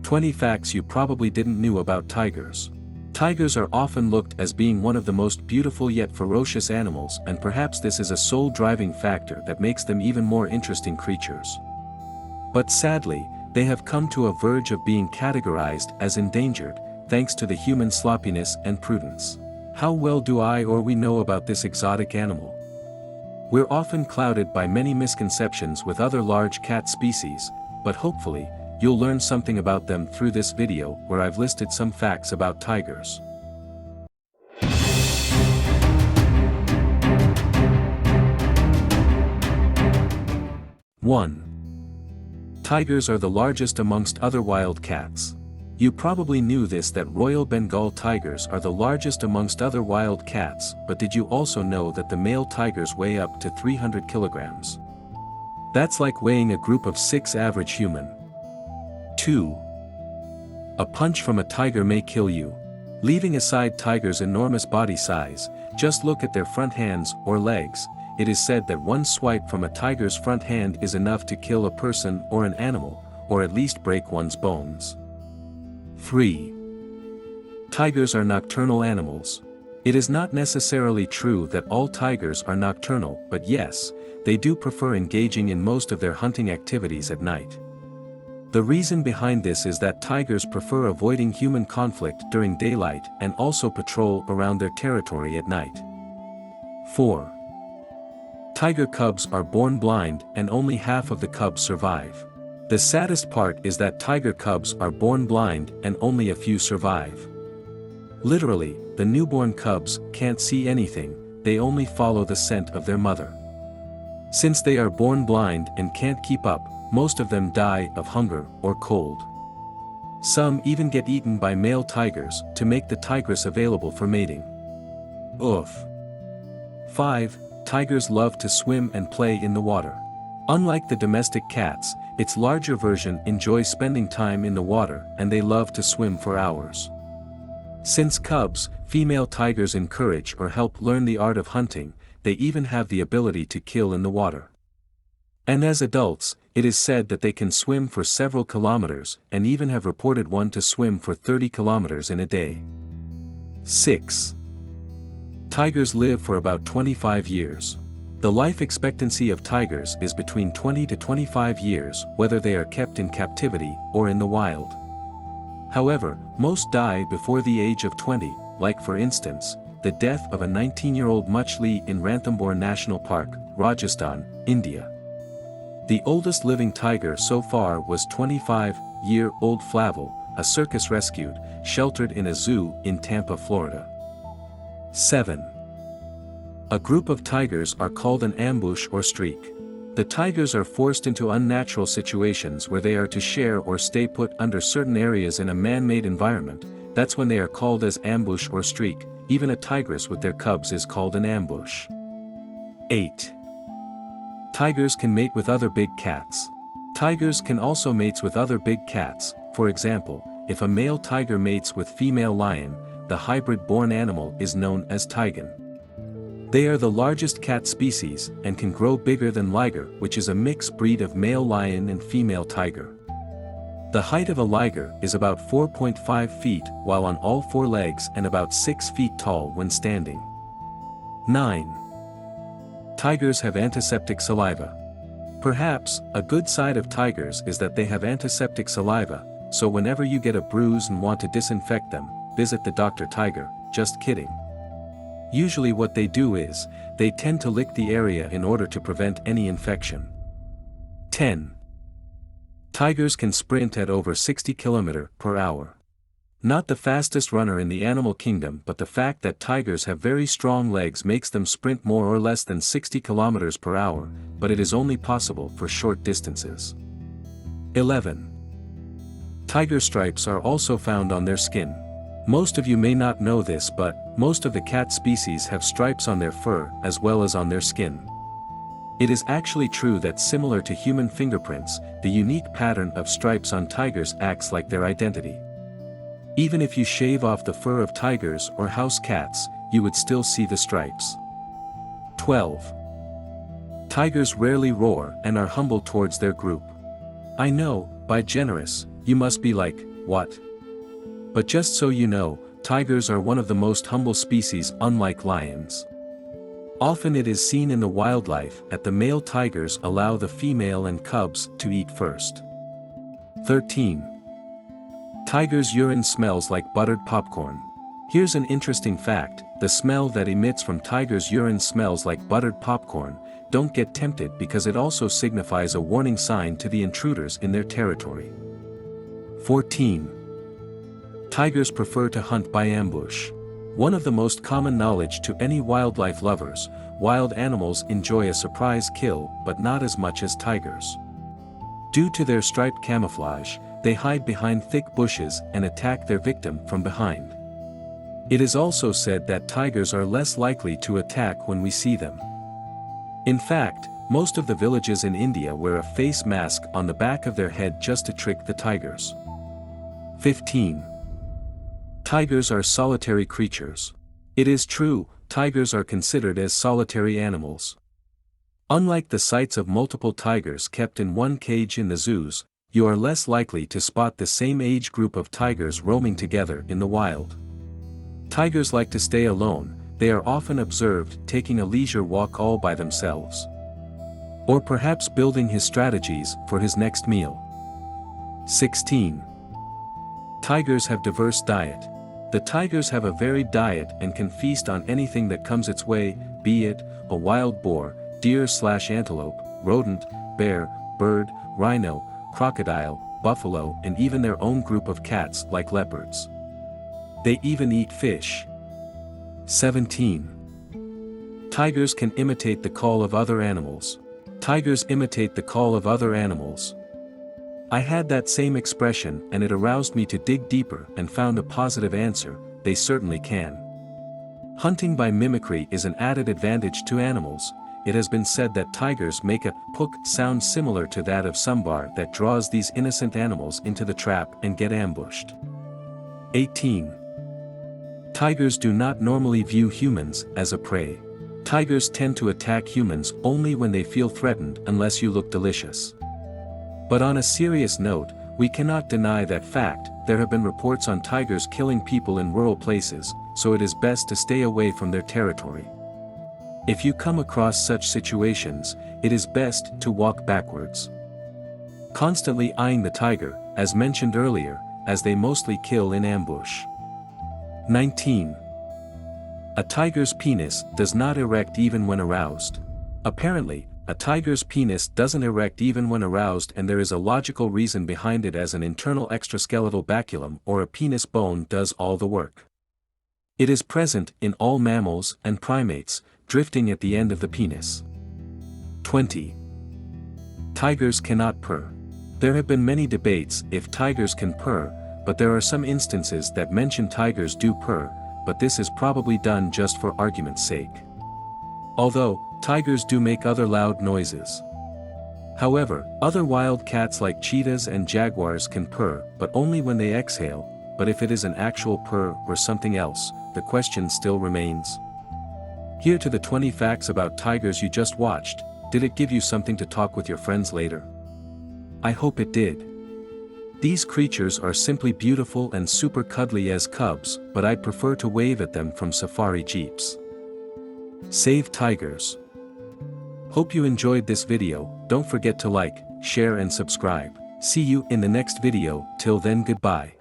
20 facts you probably didn't know about tigers. Tigers are often looked as being one of the most beautiful yet ferocious animals, and perhaps this is a sole driving factor that makes them even more interesting creatures. But sadly, they have come to a verge of being categorized as endangered, thanks to the human sloppiness and prudence. How well do we know about this exotic animal? We're often clouded by many misconceptions with other large cat species, but hopefully, you'll learn something about them through this video where I've listed some facts about tigers. One. Tigers are the largest amongst other wild cats. You probably knew this, that Royal Bengal tigers are the largest amongst other wild cats, but did you also know that the male tigers weigh up to 300 kilograms? That's like weighing a group of 6 average human. 2. A punch from a tiger may kill you. Leaving aside tigers' enormous body size, just look at their front hands or legs. It is said that one swipe from a tiger's front hand is enough to kill a person or an animal, or at least break one's bones. 3. Tigers are nocturnal animals. It is not necessarily true that all tigers are nocturnal, but yes, they do prefer engaging in most of their hunting activities at night. The reason behind this is that tigers prefer avoiding human conflict during daylight and also patrol around their territory at night. 4. Tiger cubs are born blind and only half of the cubs survive. The saddest part is that tiger cubs are born blind and only a few survive. Literally, the newborn cubs can't see anything, they only follow the scent of their mother. Since they are born blind and can't keep up, most of them die of hunger or cold. Some even get eaten by male tigers to make the tigress available for mating. Oof. 5. Tigers love to swim and play in the water. Unlike the domestic cats, its larger version enjoys spending time in the water and they love to swim for hours. Since cubs, female tigers encourage or help learn the art of hunting, they even have the ability to kill in the water. And as adults, it is said that they can swim for several kilometers and even have reported one to swim for 30 kilometers in a day. 6. Tigers live for about 25 years. The life expectancy of tigers is between 20 to 25 years, whether they are kept in captivity or in the wild. However, most die before the age of 20, like for instance, the death of a 19-year-old Muchli in Ranthambore National Park, Rajasthan, India. The oldest living tiger so far was 25-year-old Flavel, a circus rescued, sheltered in a zoo in Tampa, Florida. 7. A group of tigers are called an ambush or streak. The tigers are forced into unnatural situations where they are to share or stay put under certain areas in a man-made environment. That's when they are called as ambush or streak. Even a tigress with their cubs is called an ambush. 8. Tigers can mate with other big cats. Tigers can also mate with other big cats. For example, if a male tiger mates with female lion, the hybrid-born animal is known as tigon. They are the largest cat species and can grow bigger than liger, which is a mixed breed of male lion and female tiger. The height of a liger is about 4.5 feet while on all 4 legs and about 6 feet tall when standing. 9. Tigers have antiseptic saliva. Perhaps, a good side of tigers is that they have antiseptic saliva, so whenever you get a bruise and want to disinfect them, visit the Dr. Tiger. Just kidding. Usually what they do is, they tend to lick the area in order to prevent any infection. 10. Tigers can sprint at over 60 km/h. Not the fastest runner in the animal kingdom, but the fact that tigers have very strong legs makes them sprint more or less than 60 km/h, but it is only possible for short distances. 11. Tiger stripes are also found on their skin. Most of you may not know this, but most of the cat species have stripes on their fur as well as on their skin. It is actually true that similar to human fingerprints, the unique pattern of stripes on tigers acts like their identity. Even if you shave off the fur of tigers or house cats, you would still see the stripes. 12. Tigers rarely roar and are humble towards their group. I know, by generous, You must be like, what? But just so you know, tigers are one of the most humble species unlike lions. Often it is seen in the wildlife that the male tigers allow the female and cubs to eat first. 13. Tiger's urine smells like buttered popcorn. Here's an interesting fact: the smell that emits from tiger's urine smells like buttered popcorn. Don't get tempted, because it also signifies a warning sign to the intruders in their territory. 14. Tigers prefer to hunt by ambush. One of the most common knowledge to any wildlife lovers: wild animals enjoy a surprise kill, but not as much as tigers. Due to their striped camouflage, they hide behind thick bushes and attack their victim from behind. It is also said that tigers are less likely to attack when we see them. In fact, most of the villages in India wear a face mask on the back of their head just to trick the tigers. 15. Tigers are solitary creatures. It is true, tigers are considered as solitary animals. Unlike the sights of multiple tigers kept in one cage in the zoos, you are less likely to spot the same age group of tigers roaming together in the wild. Tigers like to stay alone. They are often observed taking a leisure walk all by themselves. Or perhaps building his strategies for his next meal. 16. Tigers have diverse diet. The tigers have a varied diet and can feast on anything that comes its way, be it a wild boar, deer/antelope, rodent, bear, bird, rhino, crocodile, buffalo, and even their own group of cats like leopards. They even eat fish. 17. Tigers can imitate the call of other animals. Tigers imitate the call of other animals. I had that same expression, and it aroused me to dig deeper and found a positive answer: they certainly can. Hunting by mimicry is an added advantage to animals. It has been said that tigers make a pook sound similar to that of sambar that draws these innocent animals into the trap and get ambushed. 18. Tigers do not normally view humans as a prey. Tigers tend to attack humans only when they feel threatened, unless you look delicious. But on a serious note, we cannot deny that fact. There have been reports on tigers killing people in rural places, so it is best to stay away from their territory. If you come across such situations, it is best to walk backwards, constantly eyeing the tiger, as mentioned earlier, as they mostly kill in ambush. 19. A tiger's penis does not erect even when aroused. Apparently, a tiger's penis doesn't erect even when aroused, and there is a logical reason behind it, as an internal extraskeletal baculum or a penis bone does all the work. It is present in all mammals and primates, drifting at the end of the penis. 20. Tigers cannot purr. There have been many debates if tigers can purr, but there are some instances that mention tigers do purr, but this is probably done just for argument's sake. Although, tigers do make other loud noises. However, other wild cats like cheetahs and jaguars can purr, but only when they exhale. But if it is an actual purr or something else, the question still remains. Here to the 20 facts about tigers you just watched. Did it give you something to talk with your friends later? I hope it did. These creatures are simply beautiful and super cuddly as cubs, but I'd prefer to wave at them from safari jeeps. Save tigers. Hope you enjoyed this video. Don't forget to like, share and subscribe. See you in the next video. Till then, goodbye.